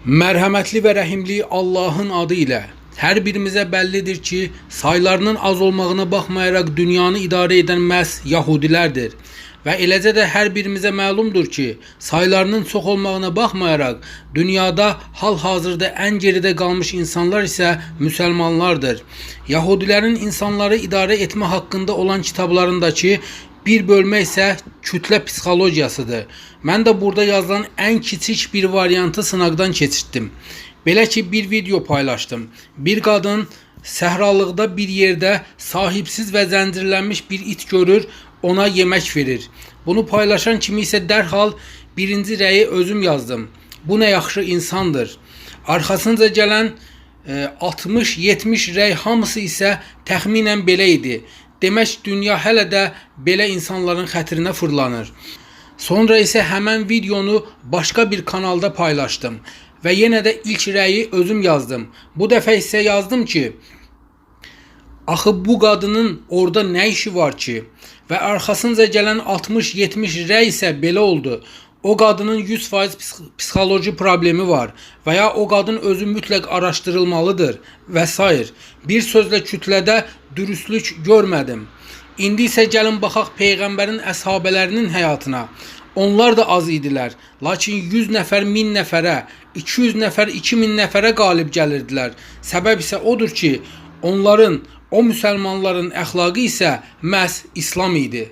Mərhəmətli və rəhimli Allahın adı ilə hər birimizə bəllidir ki, saylarının az olmağına baxmayaraq dünyanı idarə edən məhz Yahudilərdir. Və eləcə də hər birimizə məlumdur ki, saylarının çox olmağına baxmayaraq dünyada hal-hazırda ən geridə qalmış insanlar isə müsəlmanlardır. Yahudilərin insanları idarə etmə haqqında olan kitablarındakı bir bölmə isə kütlə psixologiyasıdır. Mən də burada yazılan ən kiçik bir variantı sınaqdan keçirtdim. Belə ki, bir video paylaşdım. Bir qadın səhralıqda bir yerdə sahibsiz və zəncirlənmiş bir it görür, ona yemək verir. Bunu paylaşan kimi isə dərhal birinci rəyi özüm yazdım. Bu nə yaxşı insandır. Arxasınca gələn 60-70 rəy hamısı isə təxminən belə idi. Demək, dünya hələ də belə insanların xətrinə fırlanır. Sonra isə həmən videonu başqa bir kanalda paylaşdım və yenə də ilk rəyi özüm yazdım. Bu dəfə isə yazdım ki, axı bu qadının orada nə işi var ki? Və arxasınca gələn 60-70 rəy isə belə oldu. O qadının 100% psixoloji problemi var və ya o qadın özü mütləq araşdırılmalıdır və s. Bir sözlə kütlədə dürüstlük görmədim. İndi isə gəlin baxaq Peyğəmbərin əshabələrinin həyatına. Onlar da az idilər, lakin 100 nəfər 1000 nəfərə, 200 nəfər 2000 nəfərə qalib gəlirdilər. Səbəb isə odur ki, onların, o müsəlmanların əxlaqı isə məhz İslam idi.